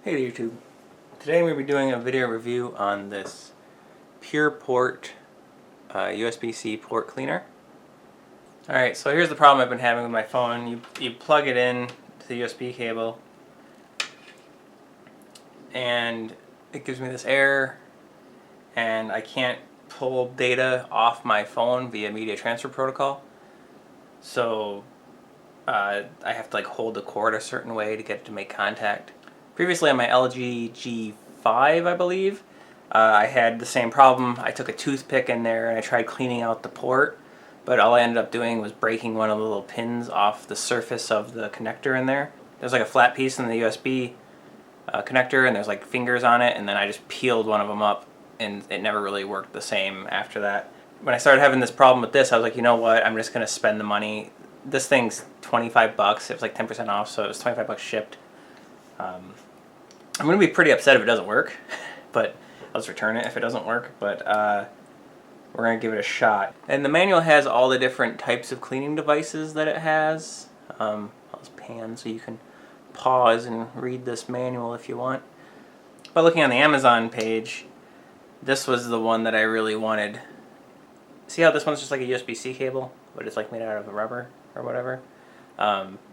Hey YouTube. Today we'll be doing a video review on this Pureport USB-C port cleaner. Alright, so here's the problem I've been having with my phone. You plug it in to the USB cable and it gives me this error and I can't pull data off my phone via media transfer protocol. So I have to hold the cord a certain way to get it to make contact. Previously on my LG G5, I believe, I had the same problem. I took a toothpick in there and I tried cleaning out the port, but all I ended up doing was breaking one of the little pins off the surface of the connector in there. There's a flat piece in the USB connector and there's fingers on it, and then I just peeled one of them up and it never really worked the same after that. When I started having this problem with this, I was like, you know what, I'm just going to spend the money. This thing's 25 bucks. It was 10% off, so it was 25 bucks shipped. I'm going to be pretty upset if it doesn't work, but I'll just return it if it doesn't work, but we're going to give it a shot. And the manual has all the different types of cleaning devices that it has. I'll just pan so you can pause and read this manual if you want. But looking on the Amazon page, this was the one that I really wanted. See how this one's just like a USB-C cable, but it's made out of rubber or whatever?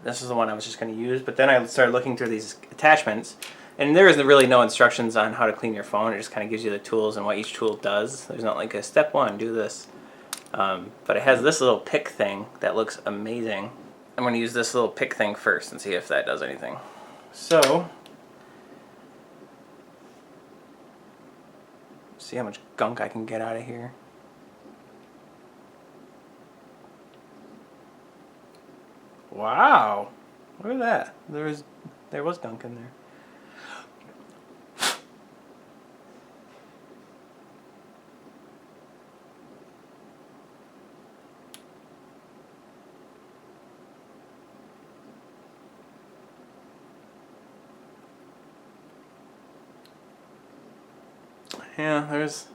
This is the one I was just going to use, but then I started looking through these attachments, and there is really no instructions on how to clean your phone. It just kind of gives you the tools and what each tool does. There's not a step one, do this. But it has this little pick thing that looks amazing. I'm going to use this little pick thing first and see if that does anything. So, see how much gunk I can get out of here. Wow! Look at that. There was gunk in there. Yeah, there's...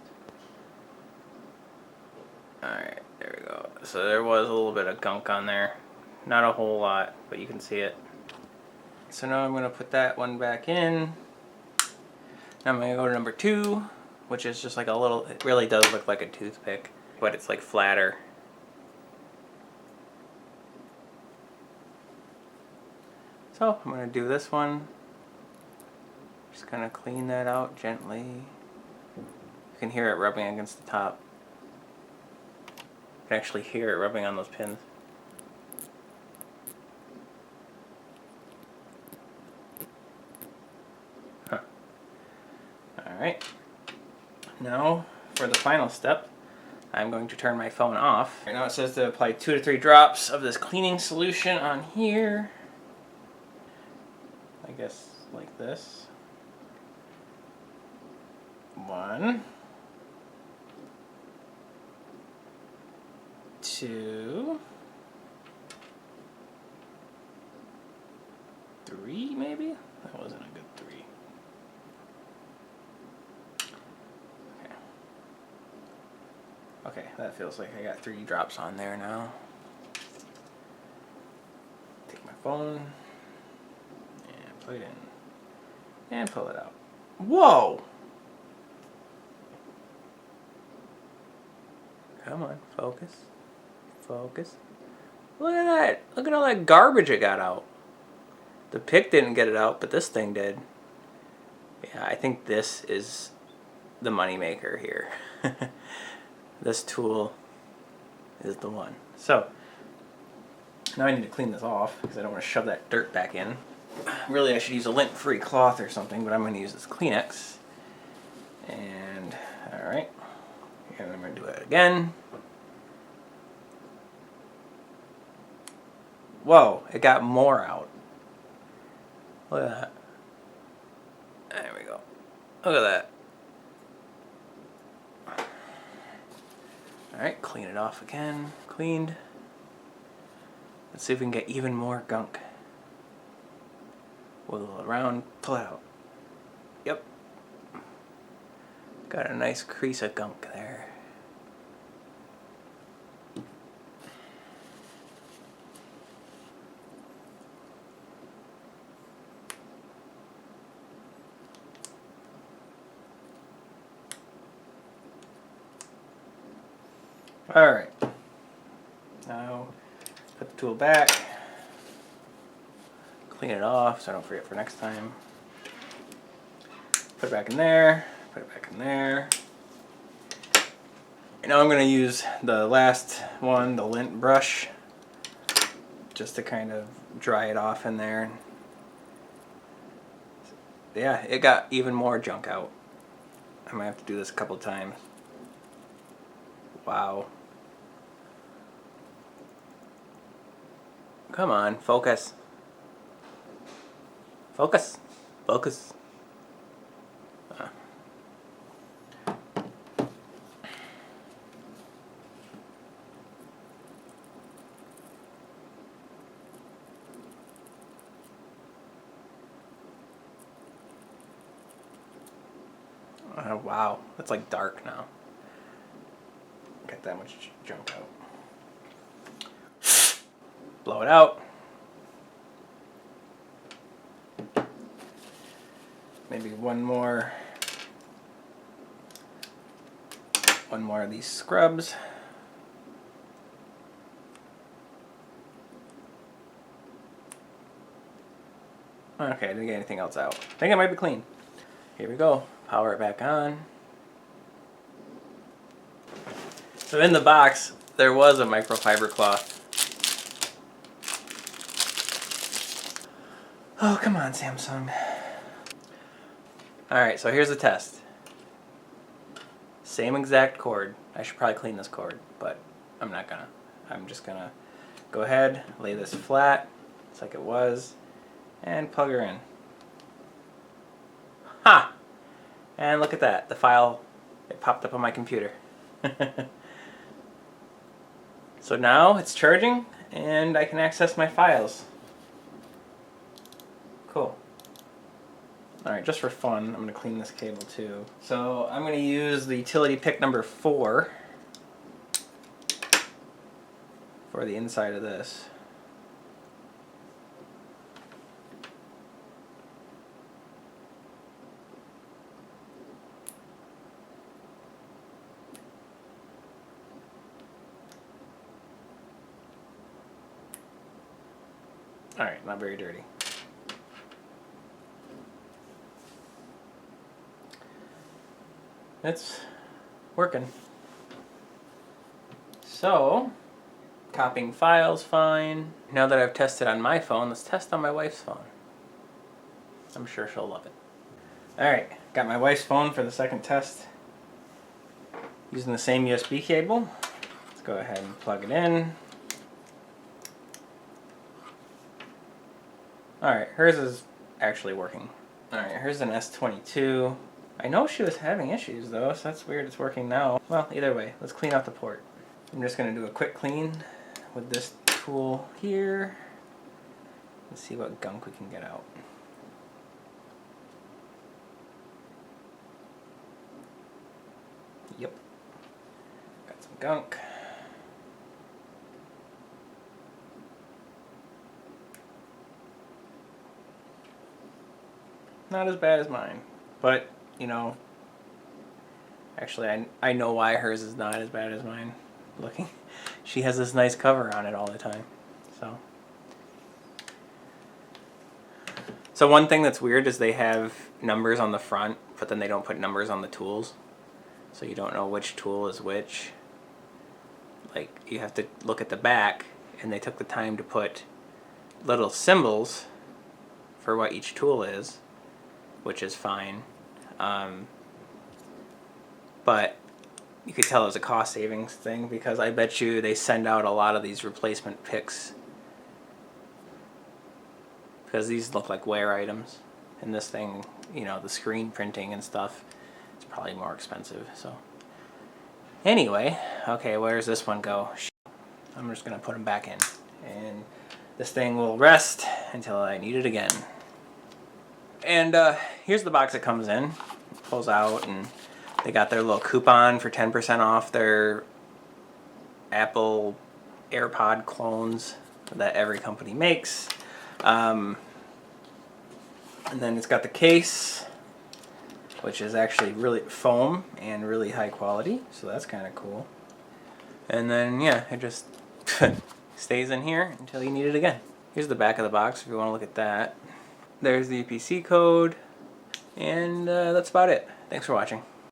Alright, there we go. So there was a little bit of gunk on there. Not a whole lot, but you can see it. So now I'm going to put that one back in. Now I'm going to go to number 2, which is just a little... It really does look like a toothpick, but it's flatter. So I'm going to do this one. Just going to clean that out gently. You can hear it rubbing against the top. You can actually hear it rubbing on those pins. Huh. Alright. Now, for the final step, I'm going to turn my phone off. Right now it says to apply 2 to 3 drops of this cleaning solution on here. I guess like this. 1, 2, 3, maybe? That wasn't a good 3. Okay, that feels like I got 3 drops on there now. Take my phone and plug it in and pull it out. Whoa! Come on, focus. Focus. Look at that. Look at all that garbage it got out. The pick didn't get it out, but this thing did. Yeah, I think this is the moneymaker here. This tool is the one. So, now I need to clean this off because I don't want to shove that dirt back in. Really, I should use a lint-free cloth or something, but I'm going to use this Kleenex. And, alright. And I'm going to do it again. Whoa, it got more out. Look at that. There we go. Look at that. Alright, clean it off again. Cleaned. Let's see if we can get even more gunk. Wiggle it around, pull it out. Yep. Got a nice crease of gunk there. Alright, now put the tool back, clean it off so I don't forget for next time. Put it back in there, put it back in there. And now I'm going to use the last one, the lint brush, just to kind of dry it off in there. Yeah, it got even more junk out. I might have to do this a couple times. Wow. Come on, focus. Focus. Focus. Wow, it's like dark now. Got that much junk out. Blow it out. Maybe one more of these scrubs. Okay, didn't get anything else out. I think it might be clean. Here we go. Power it back on. So in the box, there was a microfiber cloth. Oh, come on, Samsung. Alright, so here's the test. Same exact cord. I should probably clean this cord, but I'm not gonna. I'm just gonna go ahead, lay this flat, just like it was, and plug her in. Ha! And look at that. The file, it popped up on my computer. So now it's charging and I can access my files. Cool. Alright, just for fun, I'm going to clean this cable too. So I'm going to use the utility pick number 4 for the inside of this. Alright, not very dirty. It's working. So, copying files fine. Now that I've tested on my phone, let's test on my wife's phone. I'm sure she'll love it. Alright, got my wife's phone for the second test. Using the same USB cable. Let's go ahead and plug it in. Alright, hers is actually working. Alright, here's an S22. I know she was having issues though, so that's weird it's working now. Well, either way, let's clean out the port. I'm just going to do a quick clean with this tool here. Let's see what gunk we can get out. Yep. Got some gunk. Not as bad as mine, but you know, actually I know why hers is not as bad as mine. Looking, she has this nice cover on it all the time. So one thing that's weird is they have numbers on the front, but then they don't put numbers on the tools, so you don't know which tool is which. Like, you have to look at the back, and they took the time to put little symbols for what each tool is, which is fine. But you could tell it was a cost savings thing, because I bet you they send out a lot of these replacement picks, because these look like wear items, and this thing, you know, the screen printing and stuff, it's probably more expensive. So anyway, okay, where does this one go? I'm just gonna put them back in, and this thing will rest until I need it again. And here's the box it comes in. It pulls out, and they got their little coupon for 10% off their Apple AirPod clones that every company makes. And then it's got the case, which is actually really foam and really high quality, so that's kind of cool. And then, yeah, it just stays in here until you need it again. Here's the back of the box if you want to look at that. There's the UPC code, and that's about it. Thanks for watching.